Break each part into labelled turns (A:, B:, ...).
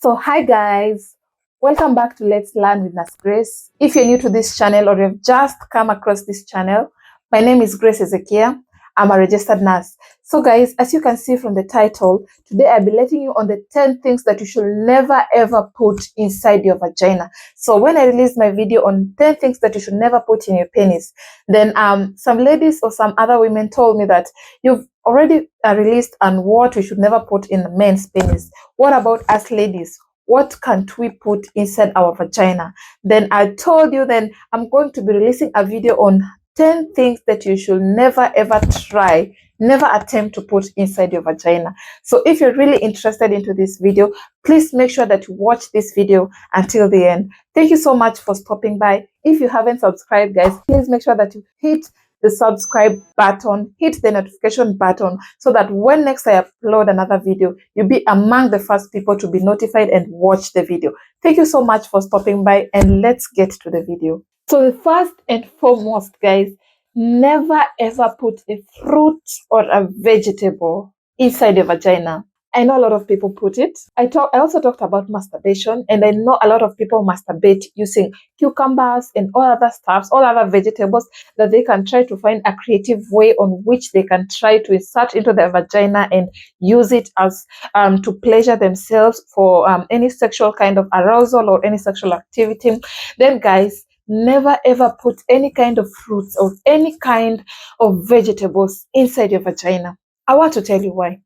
A: So hi guys, welcome back to Let's Learn with Nurse Grace. If you're new to this channel or you've just come across this channel, my name is Grace Ezekiel. I'm a registered nurse. So guys, as you can see from the title, today I'll be letting you on the 10 things that you should never ever put inside your vagina. So when I released my video on 10 things that you should never put in your penis, then some ladies or some other women told me that you've already released on what we should never put in the men's penis. What about us ladies? What can't we put inside our vagina? Then I told you then I'm going to be releasing a video on 10 things that you should never ever try, never attempt to put inside your vagina. So if you're really interested into this video, please make sure that you watch this video until the end. Thank you so much for stopping by. If you haven't subscribed, guys, please make sure that you hit the subscribe button, hit the notification button, so that when next I upload another video, you'll be among the first people to be notified and watch the video. Thank you so much for stopping by, and let's get to the video. So the first and foremost, guys, never ever put a fruit or a vegetable inside your vagina. I know a lot of people put it. I also talked about masturbation, and I know a lot of people masturbate using cucumbers and all other stuffs, all other vegetables that they can try to find a creative way on which they can try to insert into their vagina and use it as to pleasure themselves for any sexual kind of arousal or any sexual activity. Then guys, never ever put any kind of fruits or any kind of vegetables inside your vagina. I want to tell you why.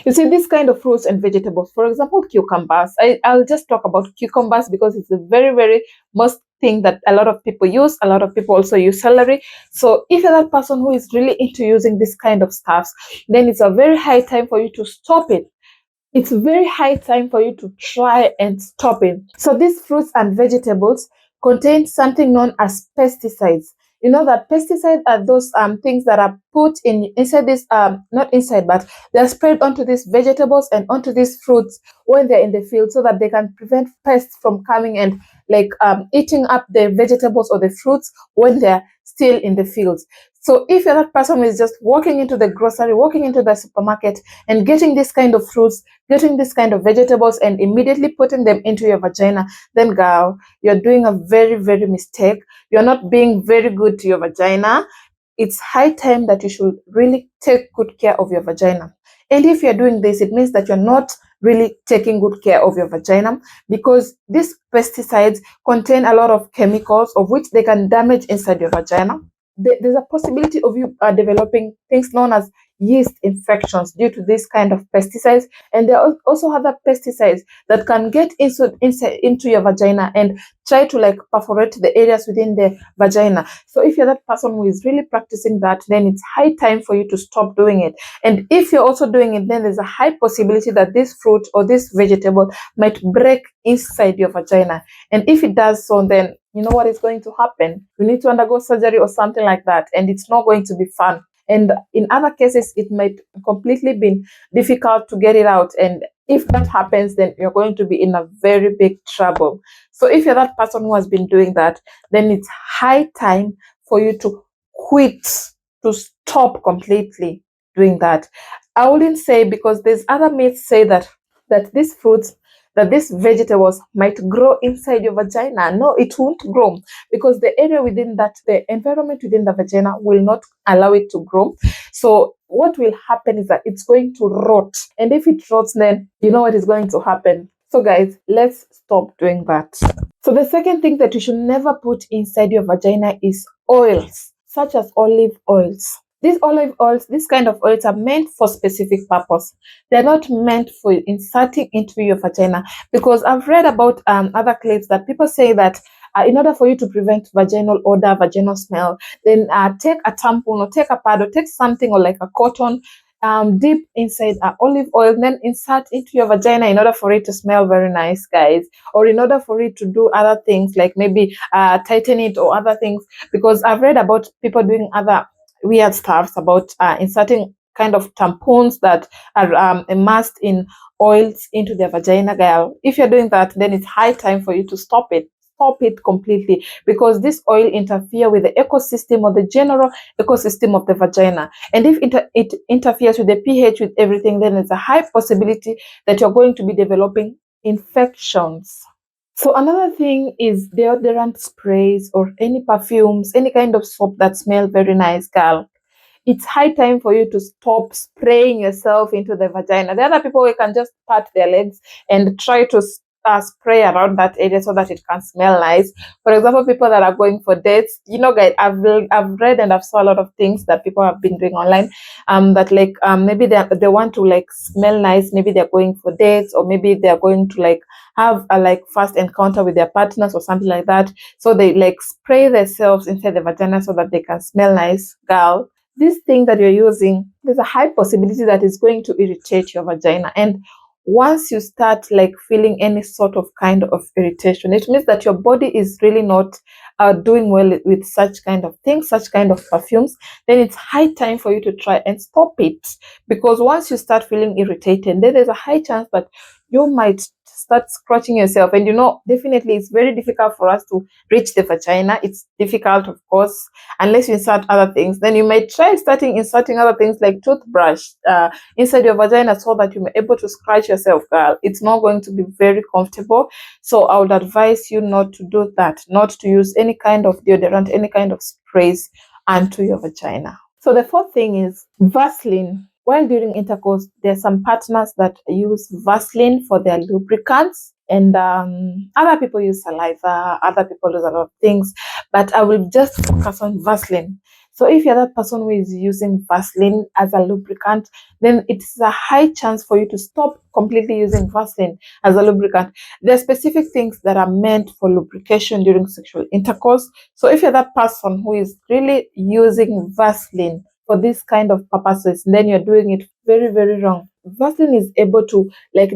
A: You see, this kind of fruits and vegetables, for example, cucumbers. I'll just talk about cucumbers because it's a very, very most thing that a lot of people use. A lot of people also use celery. So if you're that person who is really into using this kind of stuffs, then it's a very high time for you to stop it. It's very high time for you to try and stop it. So these fruits and vegetables contain something known as pesticides. You know that pesticides are those things that are put inside this not inside, but they're sprayed onto these vegetables and onto these fruits when they're in the field, so that they can prevent pests from coming and eating up the vegetables or the fruits when they're still in the fields. So if you're that person who is just walking into the grocery, walking into the supermarket and getting this kind of fruits, getting this kind of vegetables and immediately putting them into your vagina, then girl, you're doing a very, very mistake. You're not being very good to your vagina. It's high time that you should really take good care of your vagina. And if you're doing this, it means that you're not really taking good care of your vagina, because these pesticides contain a lot of chemicals of which they can damage inside your vagina. There's a possibility of you developing things known as yeast infections due to this kind of pesticides. And there are also other pesticides that can get into your vagina and try to perforate the areas within the vagina. So if you're that person who is really practicing that, then it's high time for you to stop doing it. And if you're also doing it, then there's a high possibility that this fruit or this vegetable might break inside your vagina. And if it does so, then you know what is going to happen. You need to undergo surgery or something like that, and it's not going to be fun. And in other cases, it might completely be difficult to get it out. And if that happens, then you're going to be in a very big trouble. So if you're that person who has been doing that, then it's high time for you to quit, to stop completely doing that. I wouldn't say, because there's other myths say that these fruits, that these vegetables might grow inside your vagina. No, it won't grow, because the area within that, the environment within the vagina will not allow it to grow. So what will happen is that it's going to rot. And if it rots, then you know what is going to happen. So guys, let's stop doing that. So the second thing that you should never put inside your vagina is oils, such as olive oils. These olive oils, this kind of oils, are meant for specific purpose. They're not meant for inserting into your vagina, because I've read about other clips that people say that in order for you to prevent vaginal odor, vaginal smell, then take a tampon or take a pad or take something or like a cotton, dip inside olive oil, then insert into your vagina in order for it to smell very nice, guys, or in order for it to do other things like maybe tighten it or other things. Because I've read about people doing other weird stuffs about inserting kind of tampons that are immersed in oils into their vagina, girl. If you're doing that, then it's high time for you to stop it. Stop it completely, because this oil interfere with the ecosystem or the general ecosystem of the vagina. And if it interferes with the pH, with everything, then it's a high possibility that you're going to be developing infections. So another thing is deodorant sprays or any perfumes, any kind of soap that smell very nice, girl. It's high time for you to stop spraying yourself into the vagina. The other people, we can just pat their legs and try to spray around that area so that it can smell nice. For example, people that are going for dates, guys, I've read and I've saw a lot of things that people have been doing online. That like maybe they want to like smell nice. Maybe they're going for dates, or maybe they're going to like have a like first encounter with their partners or something like that. So they like spray themselves inside the vagina so that they can smell nice, girl. This thing that you're using, there's a high possibility that it's going to irritate your vagina. And once you start like feeling any sort of kind of irritation, it means that your body is really not doing well with such kind of things, such kind of perfumes. Then it's high time for you to try and stop it, because once you start feeling irritated, then there's a high chance that you might start scratching yourself. And definitely it's very difficult for us to reach the vagina. It's difficult, of course, unless you insert other things. Then you may try starting inserting other things like toothbrush inside your vagina so that you may able to scratch yourself, girl. It's not going to be very comfortable. So I would advise you not to do that, not to use any kind of deodorant, any kind of sprays onto your vagina. So the fourth thing is Vaseline. While during intercourse, there are some partners that use Vaseline for their lubricants, and other people use saliva, other people use a lot of things, but I will just focus on Vaseline. So if you're that person who is using Vaseline as a lubricant, then it's a high chance for you to stop completely using Vaseline as a lubricant. There are specific things that are meant for lubrication during sexual intercourse. So if you're that person who is really using Vaseline for this kind of purposes, then you're doing it very, very wrong. Vaseline is able to like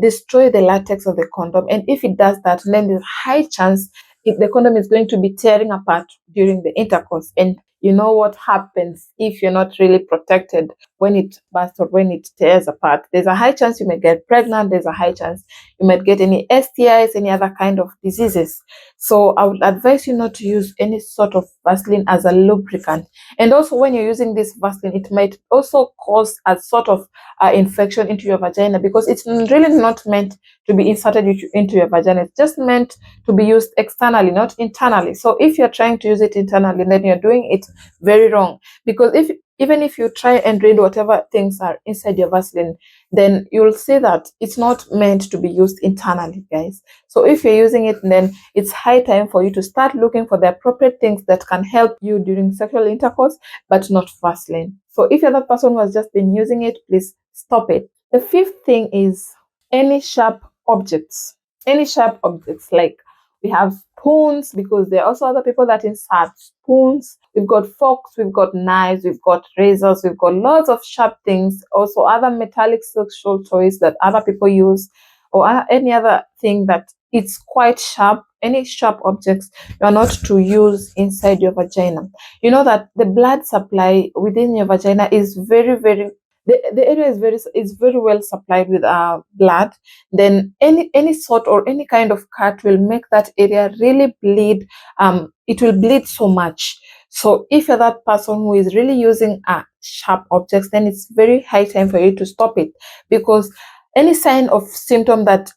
A: destroy the latex of the condom, and if it does that, then there's high chance if the condom is going to be tearing apart during the intercourse. And you know what happens if you're not really protected when it bursts or when it tears apart? There's a high chance you may get pregnant. There's a high chance you might get any STIs, any other kind of diseases. So I would advise you not to use any sort of Vaseline as a lubricant. And also, when you're using this Vaseline, it might also cause a sort of infection into your vagina, because it's really not meant to be inserted into your vagina. It's just meant to be used externally, not internally. So if you're trying to use it internally, then you're doing it very wrong, because even if you try and read whatever things are inside your Vaseline, then you'll see that it's not meant to be used internally, guys. So if you're using it, then it's high time for you to start looking for the appropriate things that can help you during sexual intercourse, but not Vaseline. So if you're that person who has just been using it, please stop it. The fifth thing is any sharp objects. Any sharp objects, like we have spoons, because there are also other people that insert spoons. We've got forks, we've got knives, we've got razors, we've got lots of sharp things. Also other metallic sexual toys that other people use, or any other thing that it's quite sharp. Any sharp objects you are not to use inside your vagina. You know that the blood supply within your vagina is very, very, the area is very well supplied with blood. Then any sort or any kind of cut will make that area really bleed. It will bleed so much. So if you're that person who is really using sharp objects, then it's very high time for you to stop it, because any sign of symptom that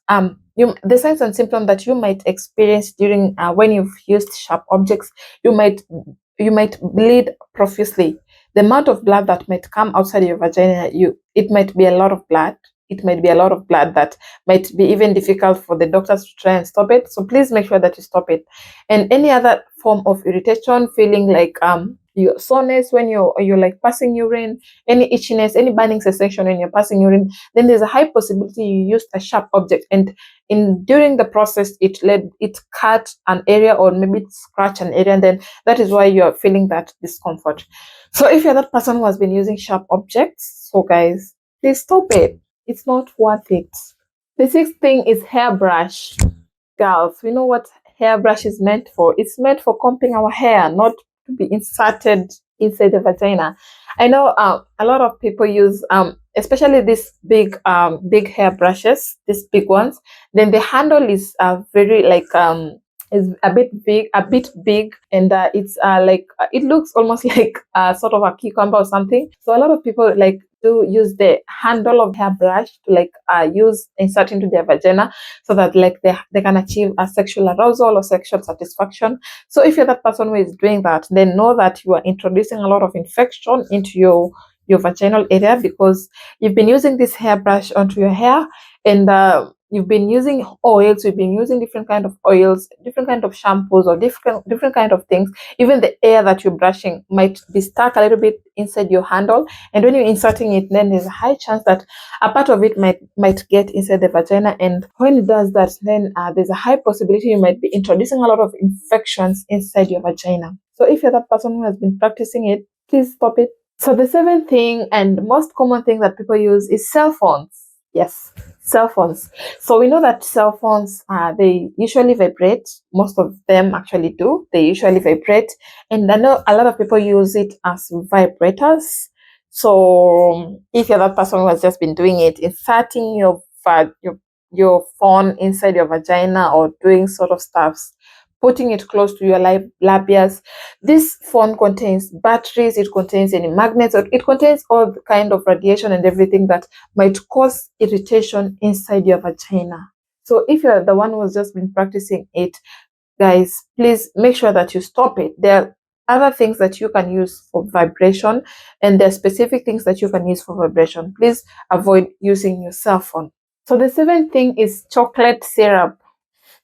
A: the signs and symptoms that you might experience during when you've used sharp objects, you might bleed profusely. The amount of blood that might come outside your vagina, it might be a lot of blood. It might be a lot of blood that might be even difficult for the doctors to try and stop it. So please make sure that you stop it. And any other form of irritation, feeling like your soreness when you're like passing urine, any itchiness, any burning sensation when you're passing urine, then there's a high possibility you used a sharp object, and during the process it cut an area, or maybe it scratched an area, and then that is why you're feeling that discomfort. So if you're that person who has been using sharp objects, so guys, please stop it. It's not worth it. The sixth thing is hairbrush. Girls, we know what hairbrush is meant for. It's meant for combing our hair, not to be inserted inside the vagina. I know a lot of people use especially these big hairbrushes, these big ones. Then the handle is very like is a bit big, and it's like it looks almost like sort of a cucumber or something. So a lot of people like to use the handle of hairbrush to like use insert into their vagina, so that like they can achieve a sexual arousal or sexual satisfaction. So if you're that person who is doing that, then know that you are introducing a lot of infection into your vaginal area, because you've been using this hairbrush onto your hair, and you've been using oils, you've been using different kind of oils, different kind of shampoos, or different kind of things. Even the air that you're brushing might be stuck a little bit inside your handle, and when you're inserting it, then there's a high chance that a part of it might get inside the vagina, and when it does that, then there's a high possibility you might be introducing a lot of infections inside your vagina. So if you're that person who has been practicing it, please stop it. So the seventh thing and most common thing that people use is cell phones. Yes, cell phones. So we know that cell phones, they usually vibrate. Most of them actually do. They usually vibrate. And I know a lot of people use it as vibrators. So if you're that person who has just been doing it, inserting your phone inside your vagina or doing sort of stuffs, putting it close to your labias. This phone contains batteries, it contains any magnets, or it contains all the kind of radiation and everything that might cause irritation inside your vagina. So if you're the one who has just been practicing it, guys, please make sure that you stop it. There are other things that you can use for vibration, and there are specific things that you can use for vibration. Please avoid using your cell phone. So the seventh thing is chocolate syrup.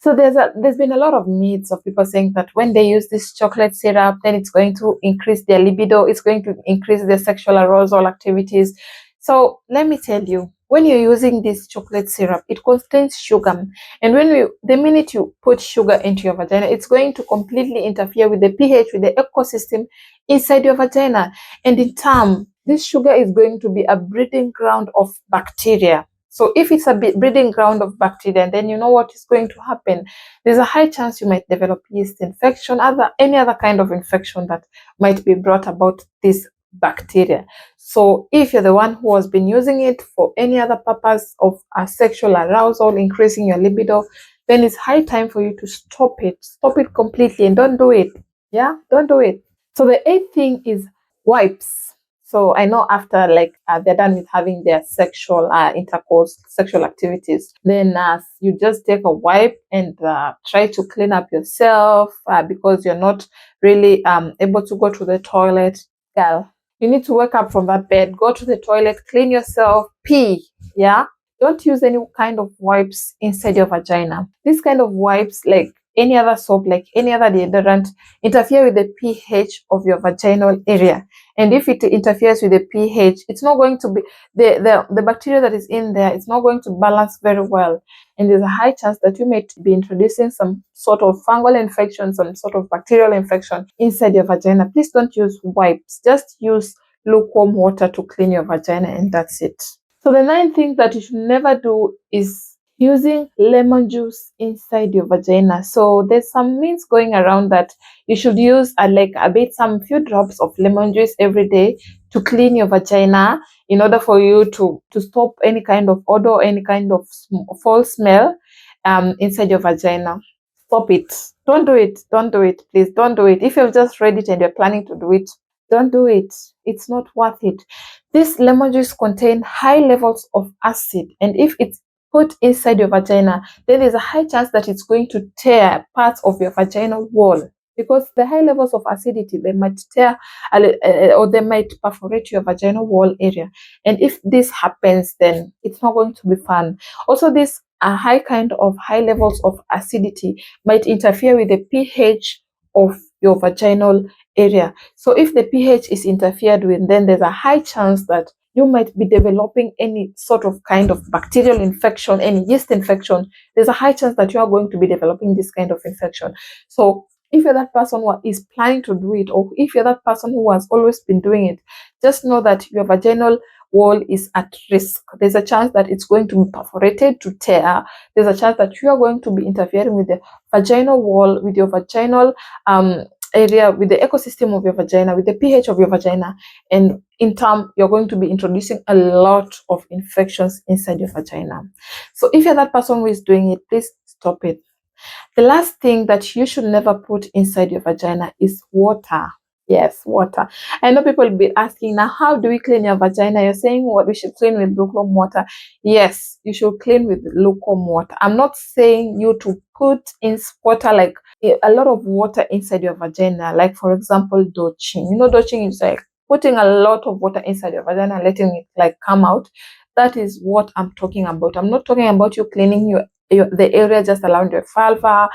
A: So there's been a lot of myths of people saying that when they use this chocolate syrup, then it's going to increase their libido, it's going to increase their sexual arousal activities. So let me tell you, when you're using this chocolate syrup, it contains sugar, and the minute you put sugar into your vagina, it's going to completely interfere with the pH, with the ecosystem inside your vagina, and in turn, this sugar is going to be a breeding ground of bacteria. So if it's a breeding ground of bacteria, then you know what is going to happen. There's a high chance you might develop yeast infection, any other kind of infection that might be brought about this bacteria. So if you're the one who has been using it for any other purpose of a sexual arousal, increasing your libido, then it's high time for you to stop it. Stop it completely and don't do it. Yeah, don't do it. So the eighth thing is wipes. So I know after like they're done with having their sexual intercourse, sexual activities, then you just take a wipe and try to clean up yourself because you're not really able to go to the toilet. Girl, you need to wake up from that bed, go to the toilet, clean yourself, pee. Yeah, don't use any kind of wipes inside your vagina. This kind of wipes, like any other soap, like any other deodorant, interfere with the pH of your vaginal area. And if it interferes with the pH, it's not going to be the bacteria that is in there, it's not going to balance very well. And there's a high chance that you may be introducing some sort of fungal infection, some sort of bacterial infection inside your vagina. Please don't use wipes. Just use lukewarm water to clean your vagina, and that's it. So the ninth thing that you should never do is using lemon juice inside your vagina. So there's some myths going around that you should use some few drops of lemon juice every day to clean your vagina, in order for you to stop any kind of odor, any kind of foul smell inside your vagina. Stop it. Don't do it. Don't do it. Please don't do it. If you've just read it and you're planning to do it, don't do it. It's not worth it. This lemon juice contain high levels of acid, and if it's put inside your vagina, then there's a high chance that it's going to tear parts of your vaginal wall, because the high levels of acidity, they might tear or they might perforate your vaginal wall area. And if this happens, then it's not going to be fun. Also, this high levels of acidity might interfere with the pH of your vaginal area. So if the pH is interfered with, then there's a high chance that you might be developing any sort of kind of bacterial infection, any yeast infection. There's a high chance that you are going to be developing this kind of infection. So if you're that person who is planning to do it, or if you're that person who has always been doing it, just know that your vaginal wall is at risk. There's a chance that it's going to be perforated, to tear. There's a chance that you are going to be interfering with the vaginal wall, with your vaginal area, with the ecosystem of your vagina, with the pH of your vagina, and in turn, you're going to be introducing a lot of infections inside your vagina. So if you're that person who is doing it, please stop it. The last thing that you should never put inside your vagina is water. Yes, water. I know people will be asking now, how do we clean your vagina? You're saying what we should clean with lukewarm water. Yes, you should clean with lukewarm water. I'm not saying you to put in water like a lot of water inside your vagina. Like for example, douching. You know, douching is like putting a lot of water inside your vagina and letting it like come out. That is what I'm talking about. I'm not talking about you cleaning the area just around your vulva,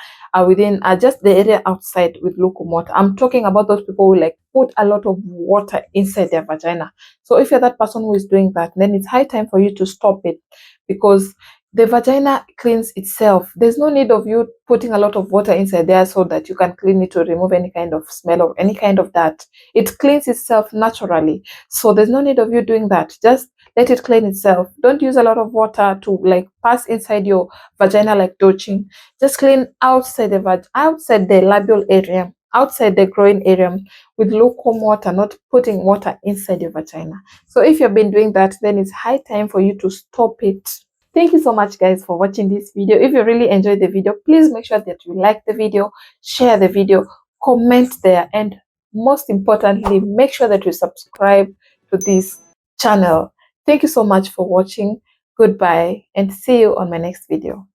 A: within just the area outside with lukewarm water. I'm talking about those people who like put a lot of water inside their vagina. So if you're that person who is doing that, then it's high time for you to stop it, because the vagina cleans itself. There's no need of you putting a lot of water inside there so that you can clean it to remove any kind of smell or any kind of that. It cleans itself naturally. So there's no need of you doing that. Just let it clean itself. Don't use a lot of water to like pass inside your vagina like douching. Just clean outside outside the labial area, outside the groin area with lukewarm water, not putting water inside your vagina. So if you've been doing that, then it's high time for you to stop it. Thank you so much guys for watching this video. If you really enjoyed the video, please make sure that you like the video, share the video, comment there, and most importantly, make sure that you subscribe to this channel. Thank you so much for watching. Goodbye and see you on my next video.